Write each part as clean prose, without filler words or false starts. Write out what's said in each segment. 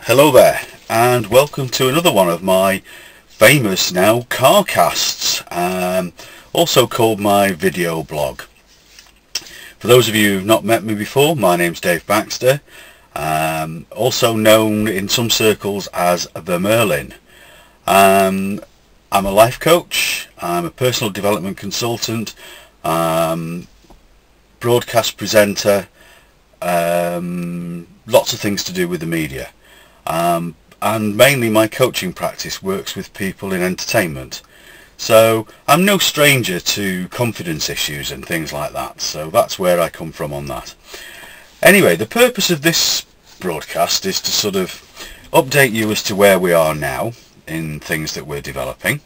Hello there, and welcome to another one of my famous now carcasts, also called my video blog. For those of you who've not met me before, my name's Dave Baxter, also known in some circles as the Merlin. I'm a life coach, I'm a personal development consultant, broadcast presenter, lots of things to do with the media. And mainly my coaching practice works with people in entertainment. So I'm no stranger to confidence issues and things like that. So that's where I come from on that. Anyway, the purpose of this broadcast is to sort of update you as to where we are now in things that we're developing,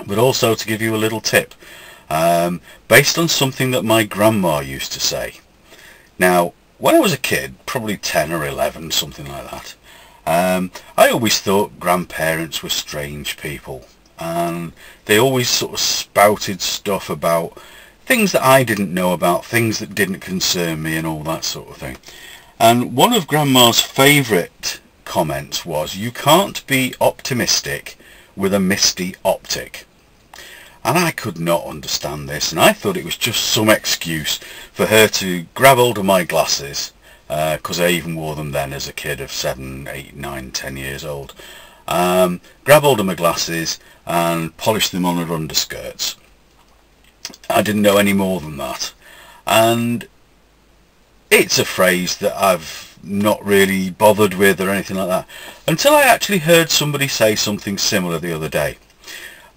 but also to give you a little tip based on something that my grandma used to say. Now, when I was a kid, probably 10 or 11, something like that, I always thought grandparents were strange people, and they always sort of spouted stuff about things that I didn't know about, things that didn't concern me and all that sort of thing. And one of Grandma's favourite comments was, "You can't be optimistic with a misty optic." And I could not understand this, and I thought it was just some excuse for her to grab hold of my glasses, because I even wore them then as a kid of 7, 8, 9, 10 years old. Grab hold of my glasses and polish them on her underskirts. I didn't know any more than that. And it's a phrase that I've not really bothered with or anything like that, until I actually heard somebody say something similar the other day.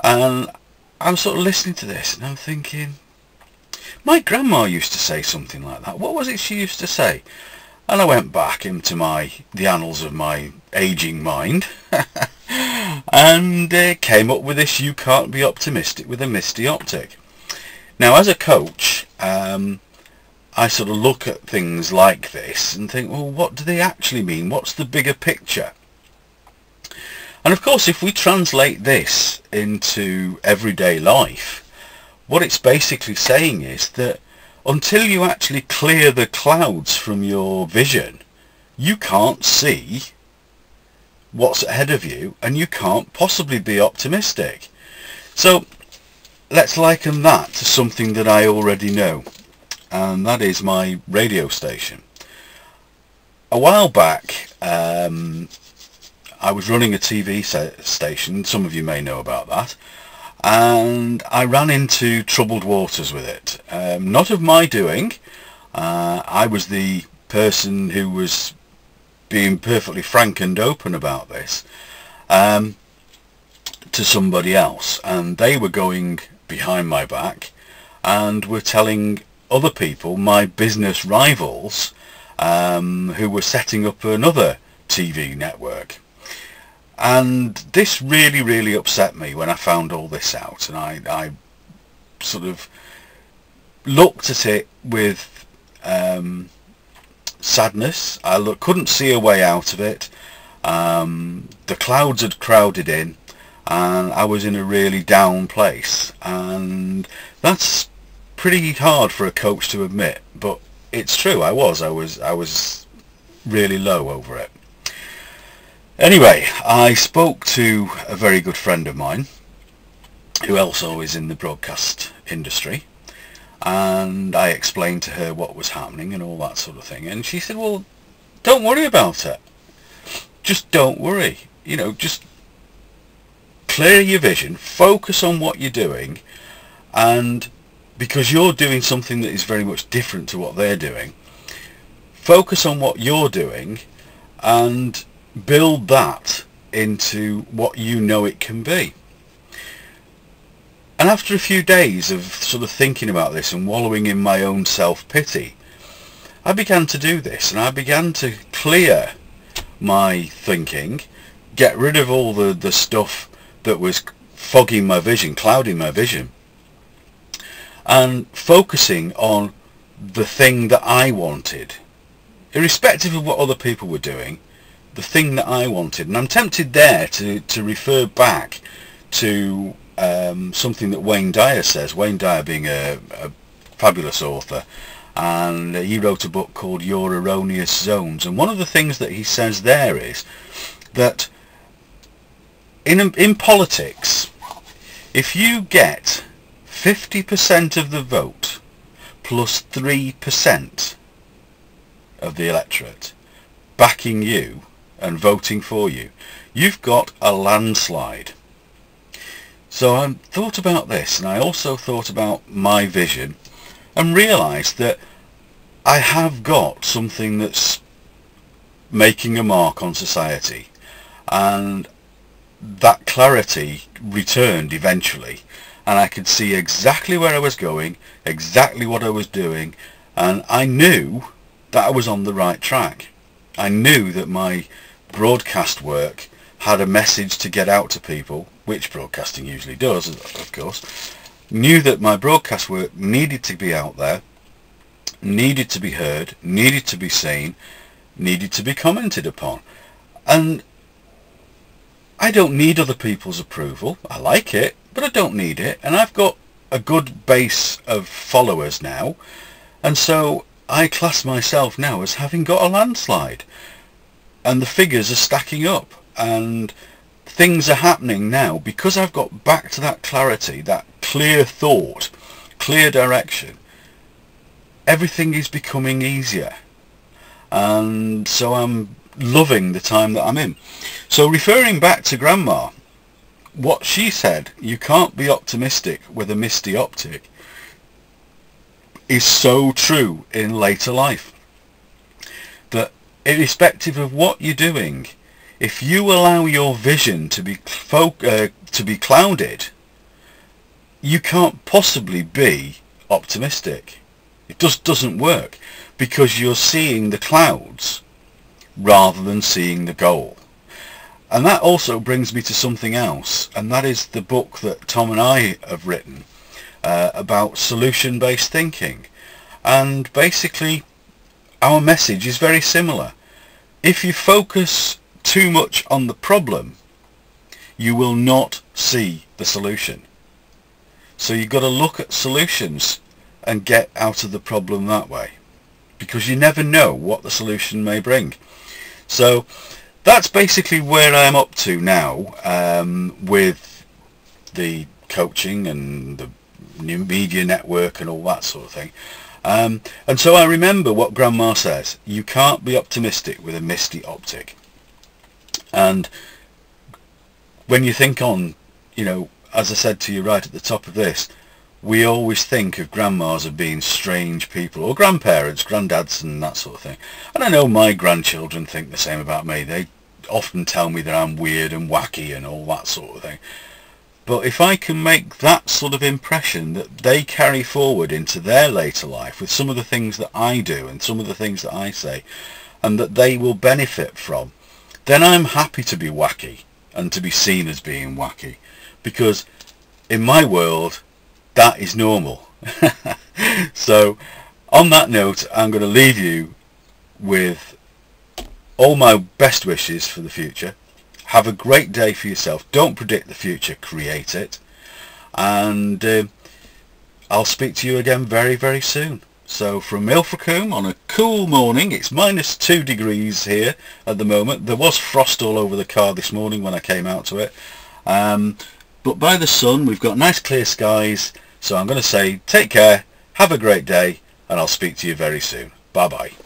And I'm sort of listening to this and I'm thinking, my grandma used to say something like that. What was it she used to say? And I went back into the annals of my aging mind and came up with this: you can't be optimistic with a misty optic. Now, as a coach, I sort of look at things like this and think, well, what do they actually mean? What's the bigger picture? And of course, if we translate this into everyday life, what it's basically saying is that until you actually clear the clouds from your vision, you can't see what's ahead of you, and you can't possibly be optimistic. So let's liken that to something that I already know, and that is my radio station. A while back, I was running a TV station, some of you may know about that, and I ran into troubled waters with it. Not of my doing. I was the person who was being perfectly frank and open about this to somebody else, and they were going behind my back and were telling other people, my business rivals, who were setting up another TV network. And this really upset me when I found all this out, and I sort of looked at it with sadness. I couldn't see a way out of it. The clouds had crowded in and I was in a really down place, and that's pretty hard for a coach to admit, but it's true. I was really low over it. Anyway, I spoke to a very good friend of mine who also is in the broadcast industry, and I explained to her what was happening and all that sort of thing, and she said, well, don't worry about it. Just don't worry. You know, just clear your vision, focus on what you're doing, and because you're doing something that is very much different to what they're doing, focus on what you're doing and build that into what you know it can be. And after a few days of sort of thinking about this and wallowing in my own self-pity, I began to do this, and I began to clear my thinking, get rid of all the stuff that was fogging my vision, clouding my vision, and focusing on the thing that I wanted, irrespective of what other people were doing, the thing that I wanted. And I'm tempted there to refer back to something that Wayne Dyer says, Wayne Dyer being a fabulous author, and he wrote a book called Your Erroneous Zones, and one of the things that he says there is that in politics, if you get 50% of the vote plus 3% of the electorate backing you and voting for you, you've got a landslide. So I thought about this, and I also thought about my vision, and realised that I have got something that's making a mark on society, and that clarity returned eventually, and I could see exactly where I was going, exactly what I was doing, and I knew that I was on the right track. I knew that my broadcast work had a message to get out to people, which broadcasting usually does, of course. Knew that my broadcast work needed to be out there, needed to be heard, needed to be seen, needed to be commented upon. And I don't need other people's approval. I like it, but I don't need it. And I've got a good base of followers now, and so I class myself now as having got a landslide. And the figures are stacking up, and things are happening now because I've got back to that clarity, that clear thought, clear direction. Everything is becoming easier, and so I'm loving the time that I'm in. So referring back to Grandma, what she said, you can't be optimistic with a misty optic, is so true in later life. That irrespective of what you're doing, if you allow your vision to be clouded, you can't possibly be optimistic. It just doesn't work, because you're seeing the clouds rather than seeing the goal. And that also brings me to something else, and that is the book that Tom and I have written about solution-based thinking. And basically our message is very similar. If you focus too much on the problem, you will not see the solution. So you've got to look at solutions and get out of the problem that way, because you never know what the solution may bring. So that's basically where I'm up to now, with the coaching and the new media network and all that sort of thing. And so I remember what Grandma says, you can't be optimistic with a misty optic. And when you think on, as I said to you right at the top of this, we always think of grandmas as being strange people, or grandparents, granddads and that sort of thing. And I know my grandchildren think the same about me. They often tell me that I'm weird and wacky and all that sort of thing. But if I can make that sort of impression that they carry forward into their later life with some of the things that I do and some of the things that I say, and that they will benefit from, then I'm happy to be wacky and to be seen as being wacky, because in my world that is normal. So on that note, I'm going to leave you with all my best wishes for the future. Have a great day for yourself. Don't predict the future, create it. And I'll speak to you again very, very soon. So from Ilfracombe on a cool morning, it's -2 degrees here at the moment. There was frost all over the car this morning when I came out to it. But by the sun, we've got nice clear skies. So I'm going to say take care, have a great day, and I'll speak to you very soon. Bye bye.